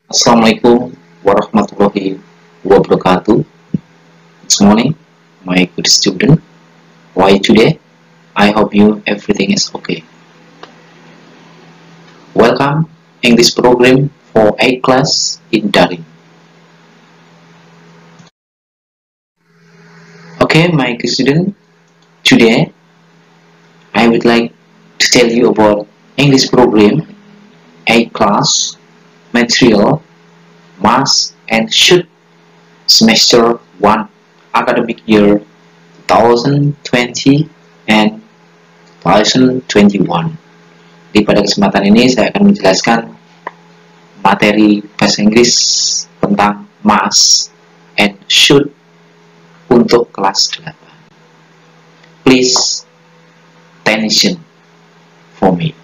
Assalamualaikum warahmatullahi wabarakatuh. Good morning, my good student. How are you today? I hope you everything is okay. Welcome in this program for A class in Daring. Okay, my good student. Today, I would like to tell you about English program A class material mass and shoot semester 1 academic year 2020 and 2021. Di pada kesempatan ini saya akan menjelaskan materi bahasa Inggris tentang mass and shoot untuk kelas 8. Please attention for me.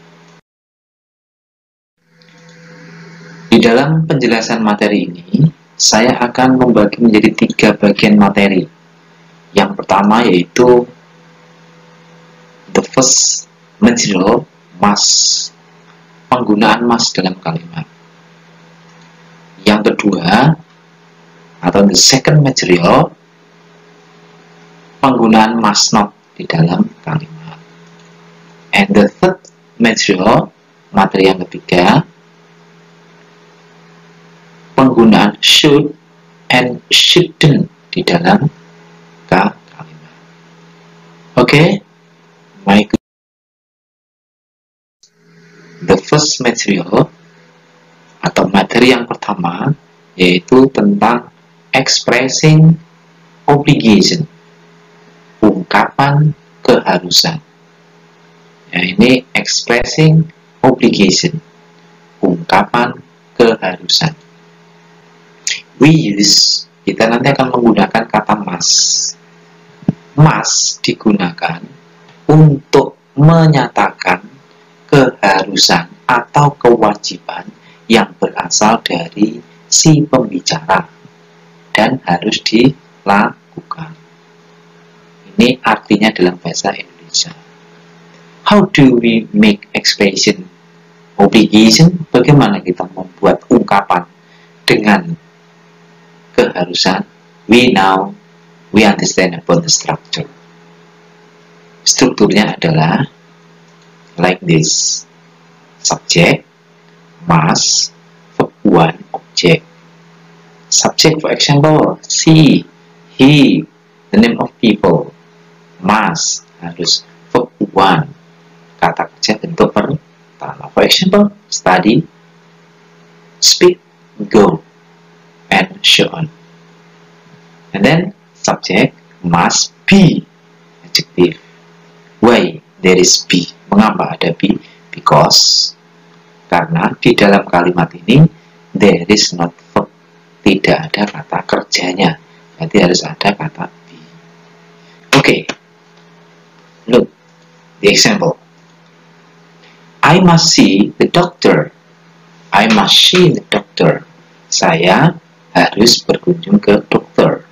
Di dalam penjelasan materi ini, saya akan membagi menjadi 3 bagian materi. Yang pertama yaitu the first material mass, penggunaan mass dalam kalimat. Yang kedua atau the second material, penggunaan must not di dalam kalimat. And the third material, materi yang ketiga, penggunaan should and shouldn't di dalam kalimat. Okay, the first material atau materi yang pertama yaitu tentang expressing obligation, ungkapan keharusan. Ya, ini expressing obligation, ungkapan keharusan. We use, kita nanti akan menggunakan kata must. Must digunakan untuk menyatakan keharusan atau kewajiban yang berasal dari si pembicara dan harus dilakukan. Ini artinya dalam bahasa Indonesia. How do we make expression obligation? Bagaimana kita membuat ungkapan dengan keharusan? We understand about the structure. Strukturnya adalah like this. Subject, must, verb 1, object. Subject, for example, she, he, the name of people. Must, harus, verb 1, kata kerja bentuk pertama. For example, study, speak, go, and so on. And then subject must be, adjective. Why there is be? Mengapa ada be? Because, karena di dalam kalimat ini there is not verb, tidak ada kata kerjanya, berarti harus ada kata be. Okay, look the example. I must see the doctor. I must see the doctor. Saya harus berkunjung ke dokter.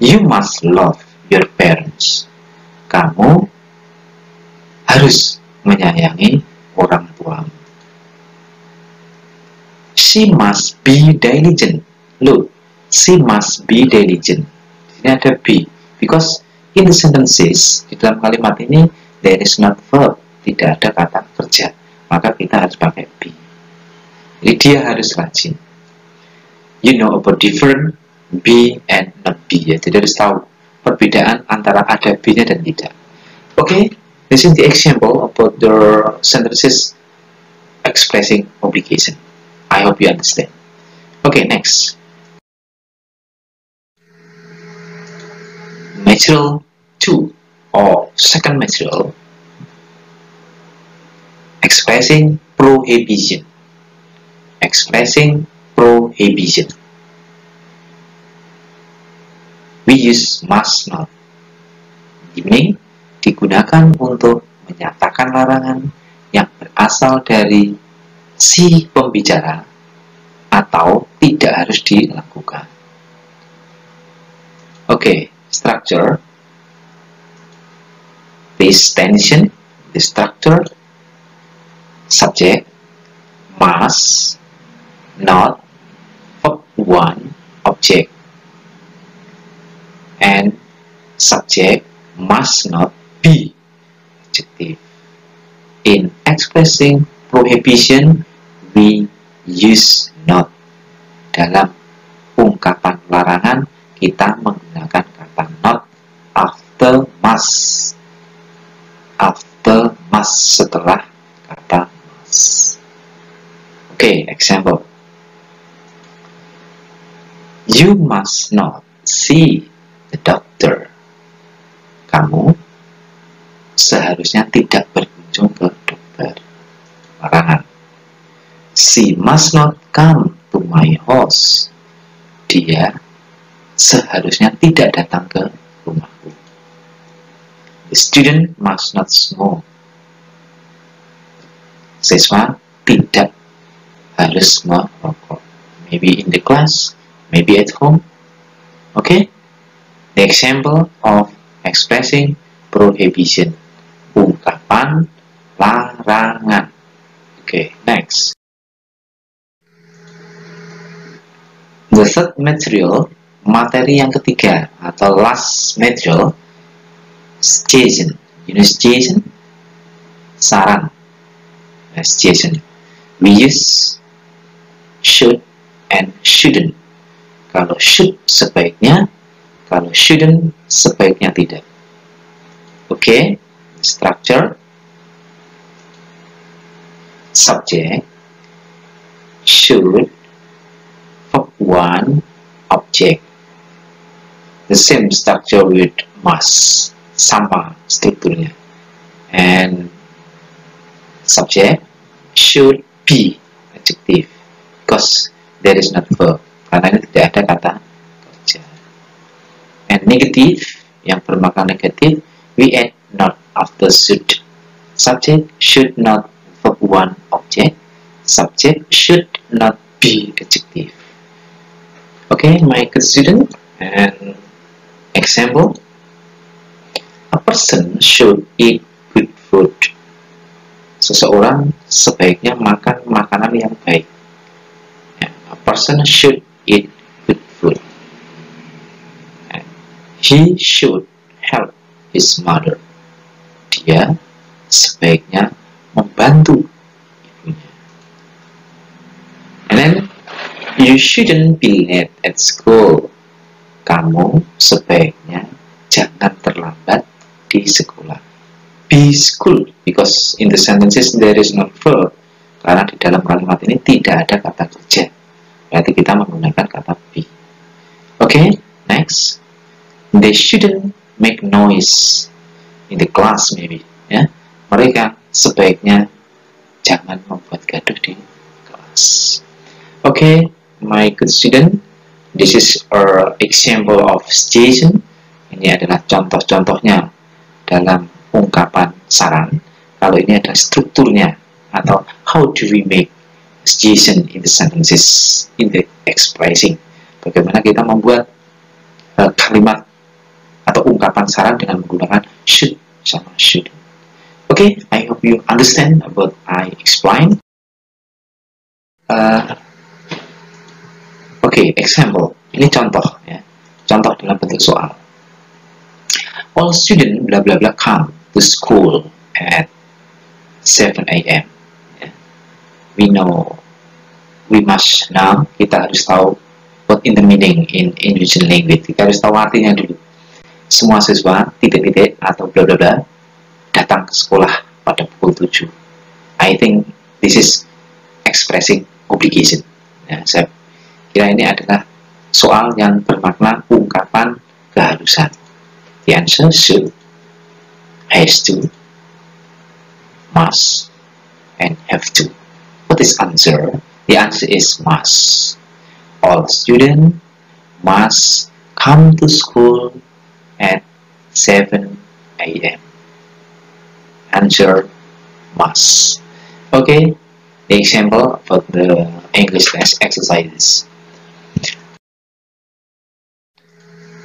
You must love your parents. Kamu harus menyayangi orang tuamu. She must be diligent. Look, she must be diligent. Ini ada be. Because in the sentences, di dalam kalimat ini, there is not verb. Tidak ada kata kerja. Maka kita harus pakai be. Jadi dia harus rajin. You know about different be and not be, ya. Jadi harus tahu perbedaan antara ada be-nya dan tidak. Okay, this is the example about the sentences expressing obligation. I hope you understand. Okay, next. Material 2 or second material, expressing prohibition. Expressing prohibition. We use must not. Ini digunakan untuk menyatakan larangan yang berasal dari si pembicara atau tidak harus dilakukan. Okay, structure. Please attention. The structure. Subject, must, not verb 1 object, and subject must not be adjective. In expressing prohibition, we use not. Dalam ungkapan larangan, kita menggunakan kata not after must. After must, setelah kata must. Okay, example. You must not see the doctor. Kamu seharusnya tidak berkunjung ke dokter. Larangan. She must not come to my house. Dia seharusnya tidak datang ke rumahku. The student must not smoke. Siswa tidak harus merokok. Maybe in the class, maybe at home. Okay? The example of expressing prohibition. Ungkapan larangan. Okay, next. The third material, materi yang ketiga atau last material, suggestion. You know suggestion? Saran. Suggestion. We use should and shouldn't. Kalau should sebaiknya, kalau shouldn't sebaiknya tidak. Okay, structure. Subject should, verb 1 object. The same structure with must, sama strukturnya. And subject should be adjective because there is not verb, karena ini tidak ada kata kerja. And negative, yang bermakna negatif, we add not after should. Subject should not, verb 1 object. Subject should not be adjective. Okay, my good student, and example. A person should eat good food. Seseorang sebaiknya makan makanan yang baik. A person should eat good food. He should help his mother. Dia sebaiknya membantu ibunya. And then, you shouldn't be late at school. Kamu sebaiknya jangan terlambat di sekolah. Be school, because in the sentences there is no verb. Karena di dalam kalimat ini tidak ada kata kerja. Berarti kita menggunakan kata be. Okay, next. They shouldn't make noise in the class maybe. Ya, mereka sebaiknya jangan membuat gaduh di kelas. Okay, my good student, this is our example of suggestion. Ini adalah contoh-contohnya dalam ungkapan saran. Kalau ini adalah strukturnya, atau how do we make suggestion in the sentences, in the expressing. Bagaimana kita membuat kalimat atau ungkapan saran dengan menggunakan should sama should. Okay, I hope you understand what I explained. Okay, example. Ini contoh ya. Contoh dalam bentuk soal. All students bla bla bla come to school at 7 a.m. Yeah. We know, we must know, kita harus tahu what in the meaning in Indonesian language. Kita harus tahu artinya dulu. Semua siswa titik-titik atau bla bla bla datang ke sekolah pada pukul 7. I think this is expressing obligation. Ya, saya kira ini adalah soal yang bermakna ungkapan keharusan. The answer should, has to, must, and have to. What is answer? The answer is must. All students must come to school at 7 a.m. Answer must. Okay, the example for the English exercises.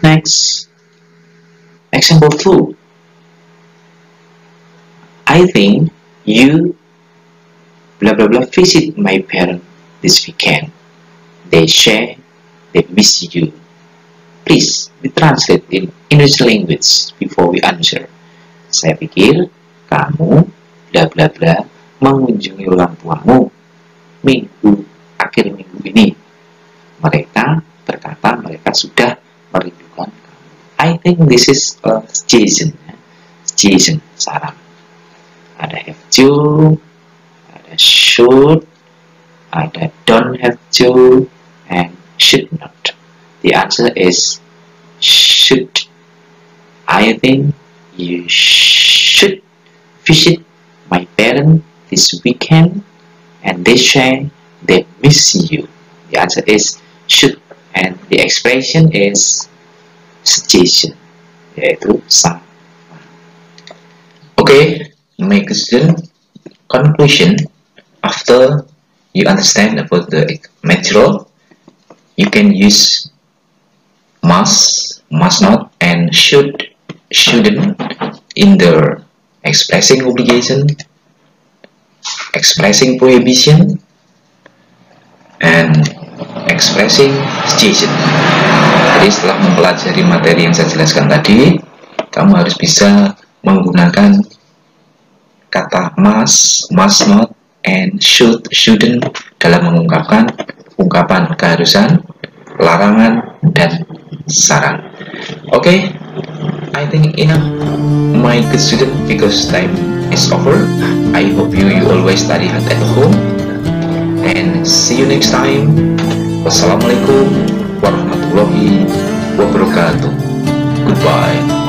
Next, example 2. I think you blah blah blah visit my parents this weekend. they share, they miss you. Please, we translate in English language before we answer. Saya pikir kamu bla bla bla mengunjungi orang tuamu akhir minggu ini. Mereka berkata mereka sudah merindukan kamu. I think this is a suggestion. Suggestion, saran. Ada have to, ada should, ada don't have to, and should not. The answer is should. I think you should visit my parents this weekend, and they say they miss you. The answer is should, and the expression is suggestion, yaitu saran. Okay, my question conclusion. After you understand about the material, you can use must not, and should, shouldn't in the expressing obligation, expressing prohibition, and expressing suggestion. Jadi setelah mempelajari materi yang saya jelaskan tadi, kamu harus bisa menggunakan kata must not, and should, shouldn't dalam mengungkapkan ungkapan keharusan, larangan, dan saran. Okay, I think enough, my good student, because time is over. I hope you always study hard at home, and see you next time. Wassalamualaikum warahmatullahi wabarakatuh. Goodbye.